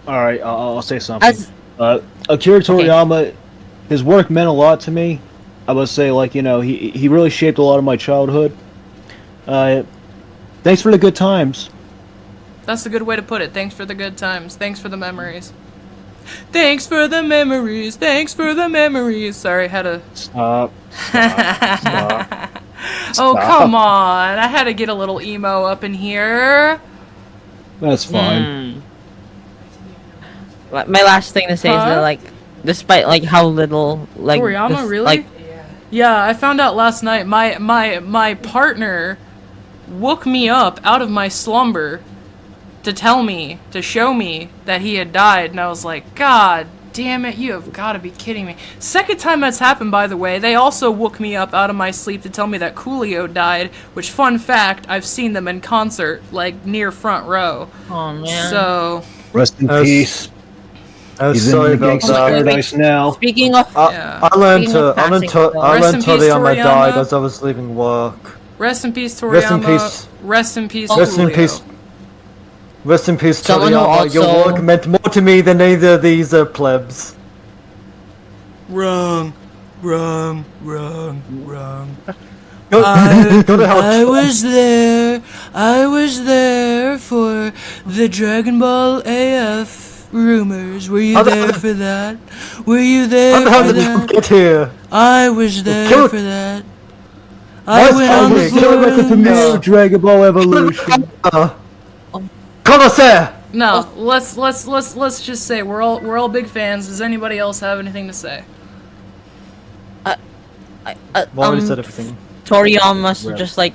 all right, I'll say something. As Akira Toriyama, his work meant a lot to me. I would say, like, you know, he really shaped a lot of my childhood. Thanks for the good times. That's a good way to put it. Thanks for the good times. Thanks for the memories. Thanks for the memories. Thanks for the memories. Sorry, had to. Stop. Oh, come on. I had to get a little emo up in here. That's fine. my last thing to say is that, like, despite like how little like Toriyama, this, really? like Yeah, I found out last night. My partner woke me up out of my slumber to show me that he had died, and I was like, God damn it, you have got to be kidding me. Second time that's happened, by the way. They also woke me up out of my sleep to tell me that Coolio died, which, fun fact, I've seen them in concert, like, near front row. oh man. So, Rest in peace. He's Sorry in the about gangsta that. paradise now. Speaking of yeah. I learned Speaking of passing, Rest in peace, Toriyama died Toriyama. as I was leaving work. Rest in peace, Toriyama. Rest in peace. Rest in peace, Rest in Coolio. peace. Rest in peace, Someone who Toriyama. Your also- work meant more to me than either of these plebs. Wrong. Go, I go to hell. I was there for the Dragon Ball AF rumors. Were you How the- there for that? Were you How there the hell for did you that? get here? I was there Kill- for that. Why I is went on the Kill- Kill- floor. Kill- The new Dragon Ball Evolution. Connoisseur! No, let's just say we're all big fans. Does anybody else have anything to say? Well, I already said everything. Toriyama's Right. just like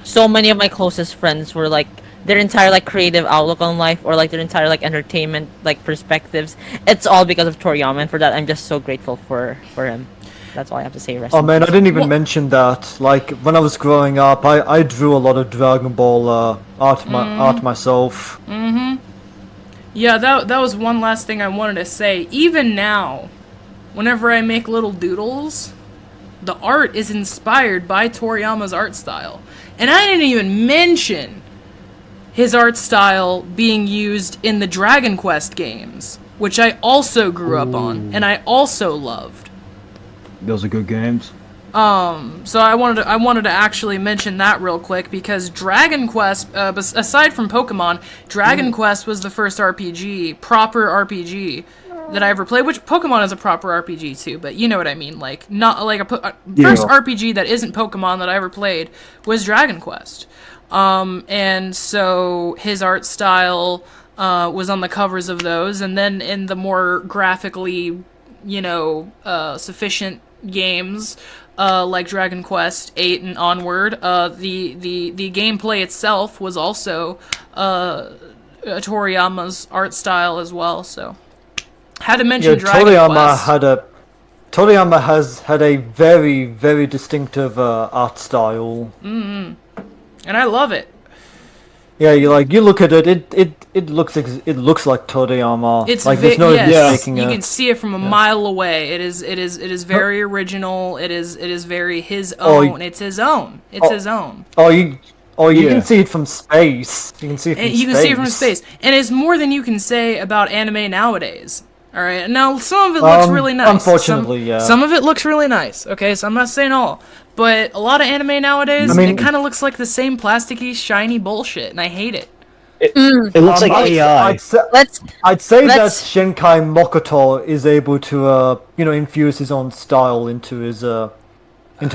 so many of my closest friends were like their entire like creative outlook on life or like their entire like entertainment like perspectives. It's all because of Toriyama, and for that I'm just so grateful for him. That's all I have to say. Rest Oh in man, I peace. didn't even What? mention that. Like, when I was growing up, I drew a lot of Dragon Ball art myself. Yeah, that was one last thing I wanted to say. Even now, whenever I make little doodles, the art is inspired by Toriyama's art style. And I didn't even mention his art style being used in the Dragon Quest games, which I also grew up on and I also loved. Those are good games. So I wanted to actually mention that real quick because Dragon Quest, aside from Pokemon, Dragon Quest was the first proper RPG that I ever played. Which Pokemon is a proper RPG too, but you know what I mean. Like not like first RPG that isn't Pokemon that I ever played was Dragon Quest. And so his art style was on the covers of those, and then in the more graphically, sufficient games like Dragon Quest 8 and onward, the gameplay itself was also Toriyama's art style as well. So had to mention Dragon Quest. Toriyama has had a very, very distinctive art style. And I love it. Yeah, you look at it. It looks like Toriyama. It's like there's no yes, making you it. can see it from a mile away. It is very original. It is very his Oh, own. It's his own. It's his own. You Yeah. can see it from space. You can see it from And space. you can see it from space, and it's more than you can say about anime nowadays. All right, now some of it looks really nice. Unfortunately, yeah. Some of it looks really nice. Okay, so I'm not saying all, but a lot of anime nowadays, I mean- it kind of looks like the same plasticky, shiny bullshit, and I hate it. It looks like AI. I'd say Let's that Shinkai Makoto is able to, infuse his own style into his art. I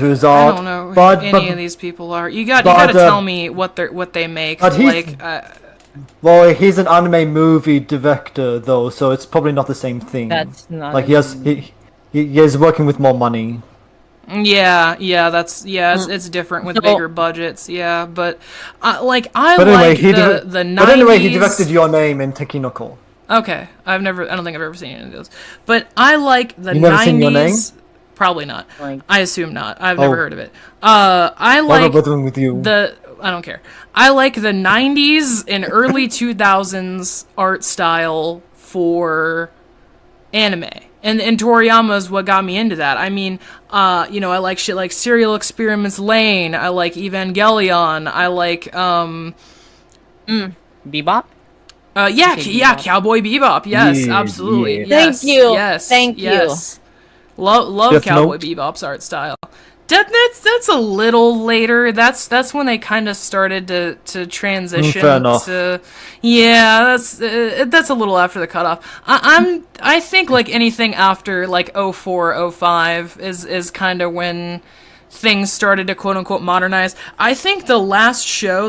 don't know who any of these people are. You gotta tell me what they make. but he's- Well, he's an anime movie director though, so it's probably not the same thing. That's not like he he's working with more money. Yeah, that's it's different with So- bigger budgets. Yeah, but I But anyway, like the 90s. But anyway, he directed Your Name and Tekinoko. Okay, I don't think I've ever seen any of those. But I like the You never 90s. seen Your Name? Probably not. Like- I assume not. I've never Oh. heard of it. I Why am I like bothering with you? I don't care. I like the 90s and early 2000s art style for anime. And Toriyama's what got me into that. I mean, I like shit like Serial Experiments Lane. I like Evangelion. I like, Bebop? yeah, Cowboy Bebop. Yes, Yeah, absolutely. yeah. Yes, Thank you. Yes, Thank you. yes. Love Death Cowboy Note. Bebop's art style. That's a little later. That's when they kind of started to transition Fair enough. to. Yeah, that's a little after the cutoff. I think like anything after like 04, 05 is kind of when things started to quote unquote modernize. I think the latest show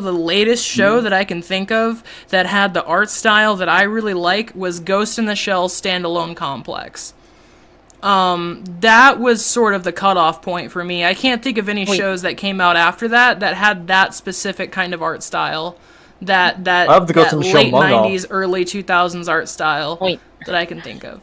that I can think of that had the art style that I really like was Ghost in the Shell Standalone Complex. That was sort of the cutoff point for me. I can't think of any shows that came out after that had that specific kind of art style. That I have the Ghost in the Shell late manga. 90s, early 2000s art style Wait. that I can think of.